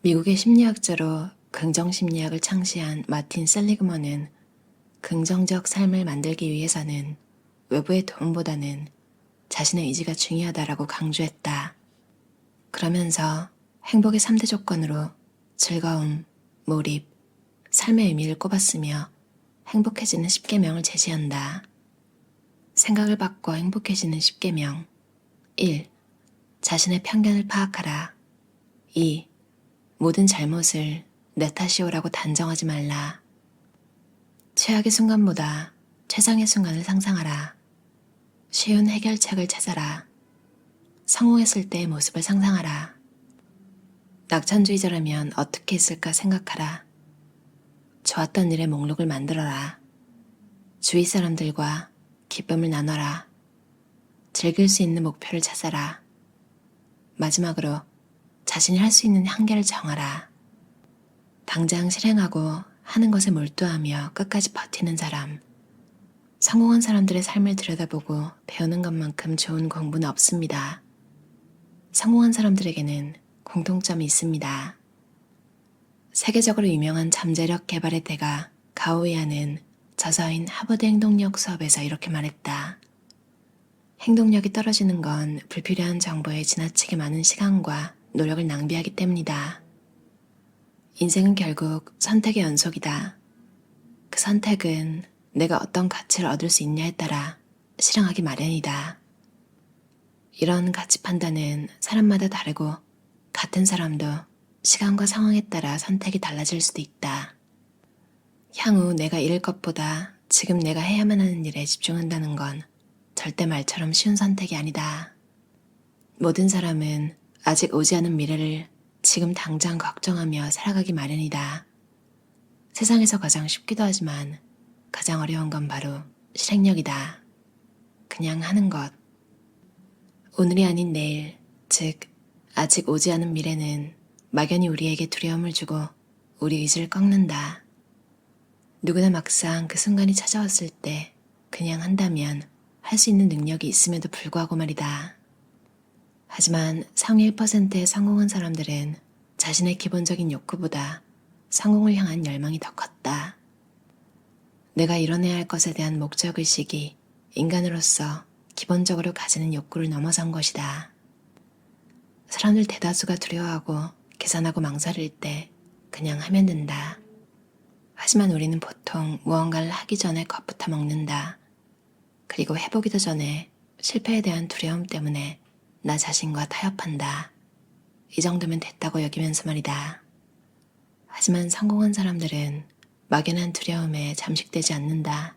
미국의 심리학자로 긍정심리학을 창시한 마틴 셀리그먼은 긍정적 삶을 만들기 위해서는 외부의 도움보다는 자신의 의지가 중요하다라고 강조했다. 그러면서 행복의 3대 조건으로 즐거움, 몰입, 삶의 의미를 꼽았으며 행복해지는 10계명을 제시한다. 생각을 바꿔 행복해지는 10계명. 1. 자신의 편견을 파악하라. 2. 모든 잘못을 내 탓이오라고 단정하지 말라. 최악의 순간보다 최상의 순간을 상상하라. 쉬운 해결책을 찾아라. 성공했을 때의 모습을 상상하라. 낙천주의자라면 어떻게 했을까 생각하라. 좋았던 일의 목록을 만들어라. 주위 사람들과 기쁨을 나눠라. 즐길 수 있는 목표를 찾아라. 마지막으로 자신이 할 수 있는 한계를 정하라. 당장 실행하고 하는 것에 몰두하며 끝까지 버티는 사람. 성공한 사람들의 삶을 들여다보고 배우는 것만큼 좋은 공부는 없습니다. 성공한 사람들에게는 공통점이 있습니다. 세계적으로 유명한 잠재력 개발의 대가 가오야는 저서인 하버드 행동력 수업에서 이렇게 말했다. 행동력이 떨어지는 건 불필요한 정보에 지나치게 많은 시간과 노력을 낭비하기 때문이다. 인생은 결국 선택의 연속이다. 그 선택은 내가 어떤 가치를 얻을 수 있냐에 따라 실행하기 마련이다. 이런 가치 판단은 사람마다 다르고 같은 사람도 시간과 상황에 따라 선택이 달라질 수도 있다. 향후 내가 잃을 것보다 지금 내가 해야만 하는 일에 집중한다는 건 절대 말처럼 쉬운 선택이 아니다. 모든 사람은 아직 오지 않은 미래를 지금 당장 걱정하며 살아가기 마련이다. 세상에서 가장 쉽기도 하지만 가장 어려운 건 바로 실행력이다. 그냥 하는 것. 오늘이 아닌 내일, 즉 아직 오지 않은 미래는 막연히 우리에게 두려움을 주고 우리 의지를 꺾는다. 누구나 막상 그 순간이 찾아왔을 때 그냥 한다면 할 수 있는 능력이 있음에도 불구하고 말이다. 하지만 상위 1%의 성공한 사람들은 자신의 기본적인 욕구보다 성공을 향한 열망이 더 컸다. 내가 이뤄내야 할 것에 대한 목적의식이 인간으로서 기본적으로 가지는 욕구를 넘어선 것이다. 사람들 대다수가 두려워하고 계산하고 망설일 때 그냥 하면 된다. 하지만 우리는 보통 무언가를 하기 전에 겁부터 먹는다. 그리고 해보기도 전에 실패에 대한 두려움 때문에 나 자신과 타협한다. 이 정도면 됐다고 여기면서 말이다. 하지만 성공한 사람들은 막연한 두려움에 잠식되지 않는다.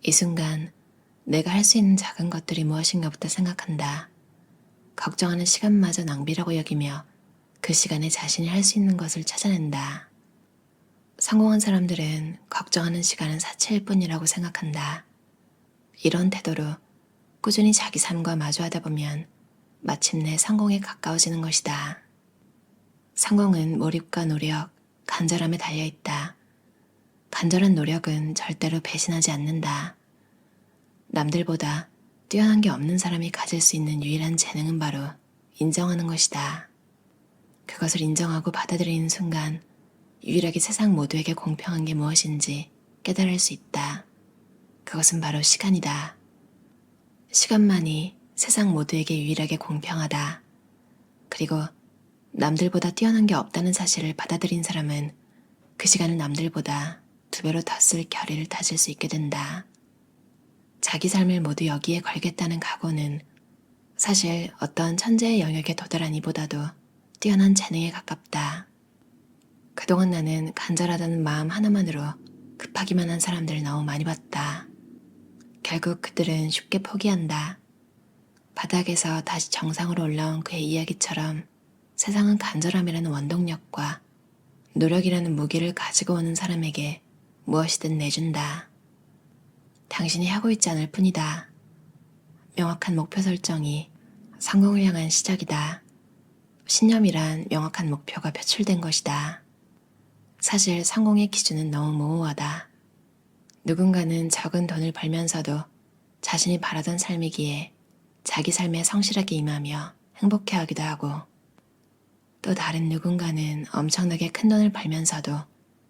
이 순간 내가 할 수 있는 작은 것들이 무엇인가부터 생각한다. 걱정하는 시간마저 낭비라고 여기며 그 시간에 자신이 할 수 있는 것을 찾아낸다. 성공한 사람들은 걱정하는 시간은 사치일 뿐이라고 생각한다. 이런 태도로 꾸준히 자기 삶과 마주하다 보면 마침내 성공에 가까워지는 것이다. 성공은 몰입과 노력, 간절함에 달려있다. 간절한 노력은 절대로 배신하지 않는다. 남들보다 뛰어난 게 없는 사람이 가질 수 있는 유일한 재능은 바로 인정하는 것이다. 그것을 인정하고 받아들이는 순간 유일하게 세상 모두에게 공평한 게 무엇인지 깨달을 수 있다. 그것은 바로 시간이다. 시간만이 세상 모두에게 유일하게 공평하다. 그리고 남들보다 뛰어난 게 없다는 사실을 받아들인 사람은 그 시간을 남들보다 2배로 더 쓸 결의를 다질 수 있게 된다. 자기 삶을 모두 여기에 걸겠다는 각오는 사실 어떤 천재의 영역에 도달한 이보다도 뛰어난 재능에 가깝다. 그동안 나는 간절하다는 마음 하나만으로 급하기만 한 사람들을 너무 많이 봤다. 결국 그들은 쉽게 포기한다. 바닥에서 다시 정상으로 올라온 그의 이야기처럼 세상은 간절함이라는 원동력과 노력이라는 무기를 가지고 오는 사람에게 무엇이든 내준다. 당신이 하고 있지 않을 뿐이다. 명확한 목표 설정이 성공을 향한 시작이다. 신념이란 명확한 목표가 표출된 것이다. 사실 성공의 기준은 너무 모호하다. 누군가는 적은 돈을 벌면서도 자신이 바라던 삶이기에 자기 삶에 성실하게 임하며 행복해하기도 하고, 또 다른 누군가는 엄청나게 큰 돈을 벌면서도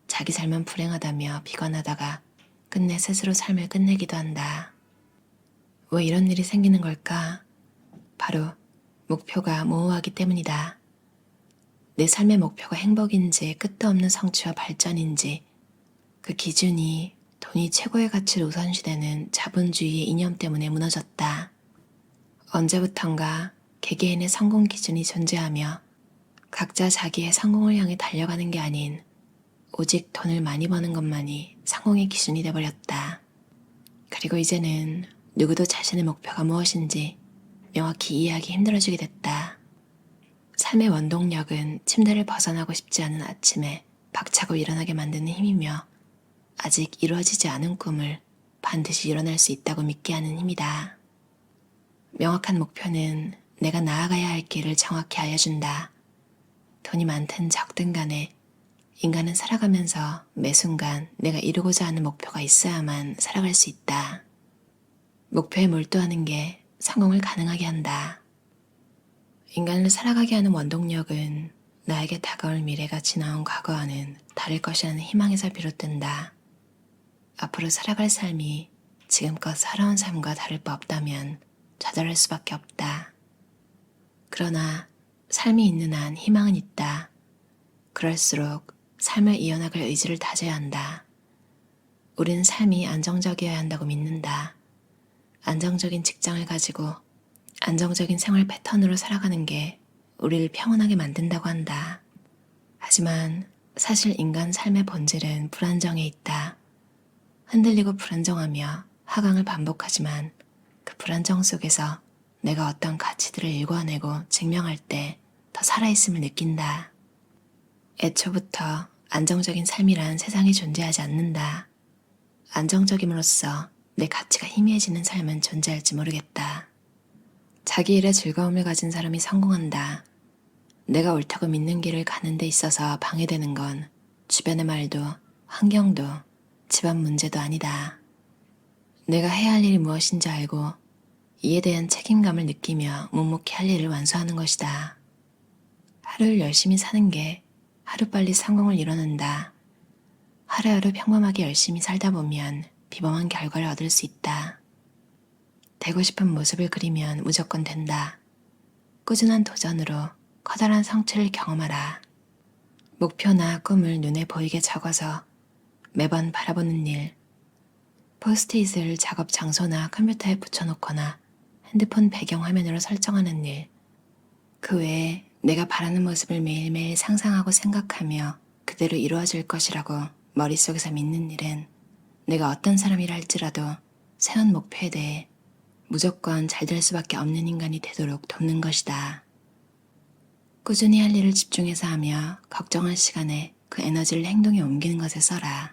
자기 삶은 불행하다며 비관하다가 끝내 스스로 삶을 끝내기도 한다. 왜 이런 일이 생기는 걸까? 바로 목표가 모호하기 때문이다. 내 삶의 목표가 행복인지 끝도 없는 성취와 발전인지 그 기준이 돈이 최고의 가치로 우선시되는 자본주의의 이념 때문에 무너졌다. 언제부턴가 개개인의 성공 기준이 존재하며 각자 자기의 성공을 향해 달려가는 게 아닌 오직 돈을 많이 버는 것만이 성공의 기준이 돼버렸다. 그리고 이제는 누구도 자신의 목표가 무엇인지 명확히 이해하기 힘들어지게 됐다. 삶의 원동력은 침대를 벗어나고 싶지 않은 아침에 박차고 일어나게 만드는 힘이며 아직 이루어지지 않은 꿈을 반드시 이뤄낼 수 있다고 믿게 하는 힘이다. 명확한 목표는 내가 나아가야 할 길을 정확히 알려준다. 돈이 많든 적든 간에 인간은 살아가면서 매 순간 내가 이루고자 하는 목표가 있어야만 살아갈 수 있다. 목표에 몰두하는 게 성공을 가능하게 한다. 인간을 살아가게 하는 원동력은 나에게 다가올 미래가 지나온 과거와는 다를 것이라는 희망에서 비롯된다. 앞으로 살아갈 삶이 지금껏 살아온 삶과 다를 바 없다면 좌절할 수밖에 없다. 그러나 삶이 있는 한 희망은 있다. 그럴수록 삶을 이어나갈 의지를 다져야 한다. 우리는 삶이 안정적이어야 한다고 믿는다. 안정적인 직장을 가지고 안정적인 생활 패턴으로 살아가는 게 우리를 평온하게 만든다고 한다. 하지만 사실 인간 삶의 본질은 불안정에 있다. 흔들리고 불안정하며 하강을 반복하지만 그 불안정 속에서 내가 어떤 가치들을 일궈내고 증명할 때 더 살아있음을 느낀다. 애초부터 안정적인 삶이란 세상에 존재하지 않는다. 안정적임으로써 내 가치가 희미해지는 삶은 존재할지 모르겠다. 자기 일에 즐거움을 가진 사람이 성공한다. 내가 옳다고 믿는 길을 가는 데 있어서 방해되는 건 주변의 말도, 환경도, 집안 문제도 아니다. 내가 해야 할 일이 무엇인지 알고 이에 대한 책임감을 느끼며 묵묵히 할 일을 완수하는 것이다. 하루를 열심히 사는 게 하루빨리 성공을 이뤄낸다. 하루하루 평범하게 열심히 살다 보면 비범한 결과를 얻을 수 있다. 되고 싶은 모습을 그리면 무조건 된다. 꾸준한 도전으로 커다란 성취를 경험하라. 목표나 꿈을 눈에 보이게 적어서 매번 바라보는 일, 포스트잇을 작업 장소나 컴퓨터에 붙여놓거나 핸드폰 배경화면으로 설정하는 일, 그 외에 내가 바라는 모습을 매일매일 상상하고 생각하며 그대로 이루어질 것이라고 머릿속에서 믿는 일은 내가 어떤 사람이라 할지라도 세운 목표에 대해 무조건 잘 될 수밖에 없는 인간이 되도록 돕는 것이다. 꾸준히 할 일을 집중해서 하며 걱정할 시간에 그 에너지를 행동에 옮기는 것에 써라.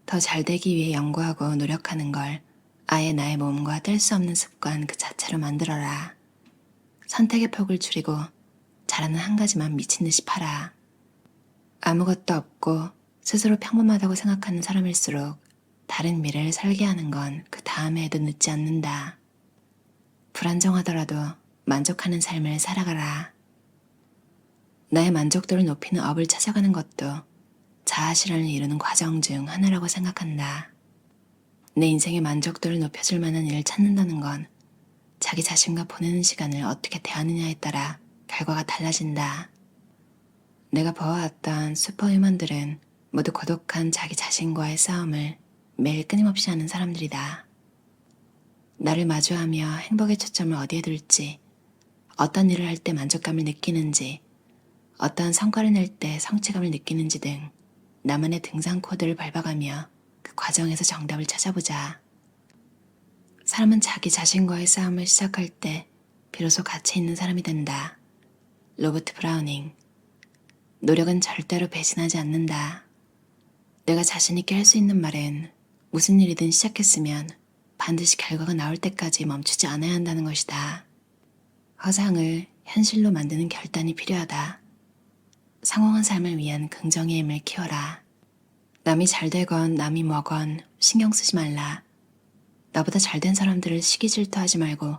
더 잘 되기 위해 연구하고 노력하는 걸 아예 나의 몸과 뗄 수 없는 습관 그 자체로 만들어라. 선택의 폭을 줄이고 잘하는 한 가지만 미친 듯이 팔아. 아무것도 없고 스스로 평범하다고 생각하는 사람일수록 다른 미래를 설계하는 건 그 다음에 해도 늦지 않는다. 불안정하더라도 만족하는 삶을 살아가라. 나의 만족도를 높이는 업을 찾아가는 것도 자아 실현을 이루는 과정 중 하나라고 생각한다. 내 인생의 만족도를 높여줄 만한 일을 찾는다는 건 자기 자신과 보내는 시간을 어떻게 대하느냐에 따라 결과가 달라진다. 내가 보아왔던 슈퍼휴먼들은 모두 고독한 자기 자신과의 싸움을 매일 끊임없이 하는 사람들이다. 나를 마주하며 행복의 초점을 어디에 둘지, 어떤 일을 할 때 만족감을 느끼는지, 어떤 성과를 낼 때 성취감을 느끼는지 등 나만의 등산 코드를 밟아가며 그 과정에서 정답을 찾아보자. 사람은 자기 자신과의 싸움을 시작할 때 비로소 가치 있는 사람이 된다. 로버트 브라우닝. 노력은 절대로 배신하지 않는다. 내가 자신 있게 할 수 있는 말은 무슨 일이든 시작했으면 반드시 결과가 나올 때까지 멈추지 않아야 한다는 것이다. 허상을 현실로 만드는 결단이 필요하다. 성공한 삶을 위한 긍정의 힘을 키워라. 남이 잘 되건 남이 뭐건 신경 쓰지 말라. 나보다 잘된 사람들을 시기 질투하지 말고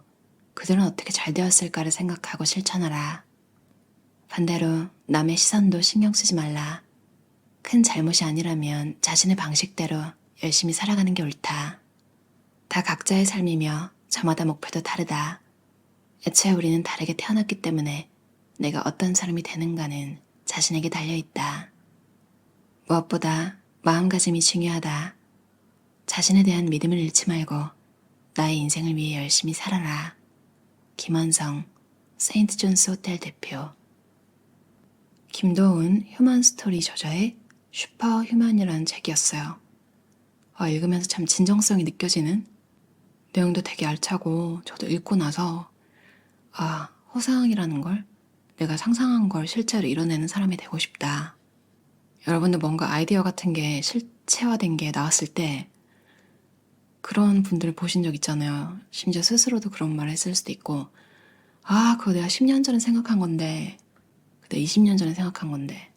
그들은 어떻게 잘 되었을까를 생각하고 실천하라. 반대로 남의 시선도 신경 쓰지 말라. 큰 잘못이 아니라면 자신의 방식대로 열심히 살아가는 게 옳다. 다 각자의 삶이며 저마다 목표도 다르다. 애초에 우리는 다르게 태어났기 때문에 내가 어떤 사람이 되는가는 자신에게 달려있다. 무엇보다 마음가짐이 중요하다. 자신에 대한 믿음을 잃지 말고 나의 인생을 위해 열심히 살아라. 김원성, 세인트 존스 호텔 대표. 김도훈 휴먼스토리 저자의 슈퍼휴먼이라는 책이었어요. 읽으면서 참 진정성이 느껴지는 내용도 되게 알차고, 저도 읽고 나서 허상이라는 걸, 내가 상상한 걸 실제로 이뤄내는 사람이 되고 싶다. 여러분도 뭔가 아이디어 같은 게 실체화된 게 나왔을 때 그런 분들을 보신 적 있잖아요. 심지어 스스로도 그런 말을 했을 수도 있고, 그거 내가 10년 전에 생각한 건데, 그때 20년 전에 생각한 건데.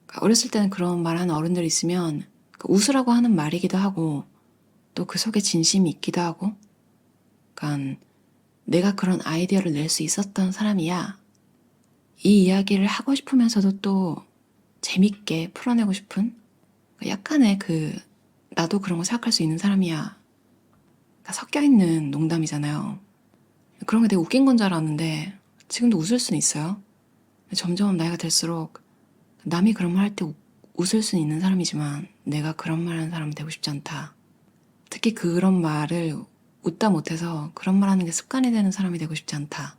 그러니까 어렸을 때는 그런 말하는 어른들이 있으면 웃으라고 하는 말이기도 하고, 또 그 속에 진심이 있기도 하고, 그러니까 내가 그런 아이디어를 낼 수 있었던 사람이야. 이 이야기를 하고 싶으면서도 또 재밌게 풀어내고 싶은 약간의 나도 그런 거 생각할 수 있는 사람이야. 섞여있는 농담이잖아요. 그런 게 되게 웃긴 건 줄 알았는데 지금도 웃을 수는 있어요. 점점 나이가 들수록 남이 그런 말 할 때 웃을 수는 있는 사람이지만 내가 그런 말 하는 사람은 되고 싶지 않다. 특히 그런 말을 웃다 못해서 그런 말 하는 게 습관이 되는 사람이 되고 싶지 않다.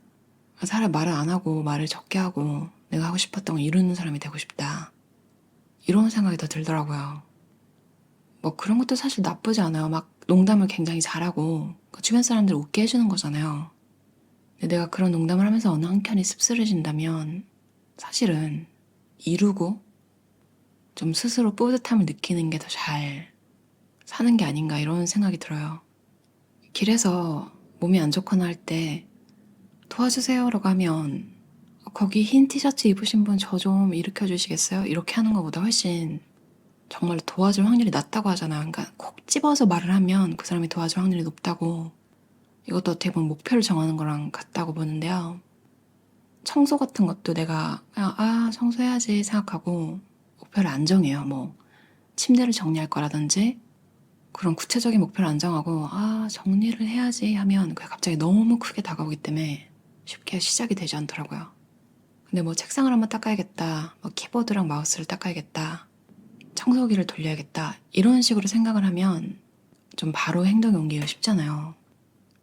차라리 말을 안 하고 말을 적게 하고 내가 하고 싶었던 걸 이루는 사람이 되고 싶다. 이런 생각이 더 들더라고요. 그런 것도 사실 나쁘지 않아요. 막 농담을 굉장히 잘하고 주변 사람들 웃게 해주는 거잖아요. 근데 내가 그런 농담을 하면서 어느 한켠이 씁쓸해진다면 사실은 이루고 좀 스스로 뿌듯함을 느끼는 게 더 잘 사는 게 아닌가 이런 생각이 들어요. 길에서 몸이 안 좋거나 할 때 도와주세요라고 하면 거기 흰 티셔츠 입으신 분 저 좀 일으켜 주시겠어요? 이렇게 하는 것보다 훨씬 정말 도와줄 확률이 낮다고 하잖아요. 그러니까 콕 집어서 말을 하면 그 사람이 도와줄 확률이 높다고. 이것도 어떻게 보면 목표를 정하는 거랑 같다고 보는데요. 청소 같은 것도 내가 그냥 청소해야지 생각하고 목표를 안 정해요. 침대를 정리할 거라든지 그런 구체적인 목표를 안 정하고 정리를 해야지 하면 그게 갑자기 너무 크게 다가오기 때문에 쉽게 시작이 되지 않더라고요. 근데 책상을 한번 닦아야겠다, 키보드랑 마우스를 닦아야겠다, 청소기를 돌려야겠다 이런 식으로 생각을 하면 좀 바로 행동에 옮기기가 쉽잖아요.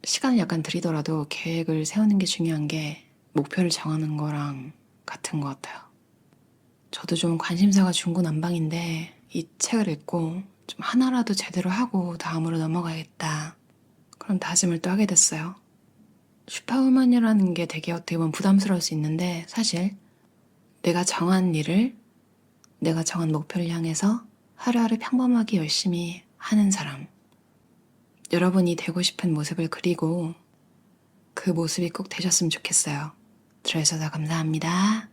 시간을 약간 들이더라도 계획을 세우는 게 중요한 게 목표를 정하는 거랑 같은 것 같아요. 저도 좀 관심사가 중구난방인데 이 책을 읽고 좀 하나라도 제대로 하고 다음으로 넘어가야겠다 그런 다짐을 또 하게 됐어요. 슈퍼우먼이라는 게 되게 어떻게 보면 부담스러울 수 있는데 사실 내가 정한 일을, 내가 정한 목표를 향해서 하루하루 평범하게 열심히 하는 사람, 여러분이 되고 싶은 모습을 그리고 그 모습이 꼭 되셨으면 좋겠어요. 들어주셔서 감사합니다.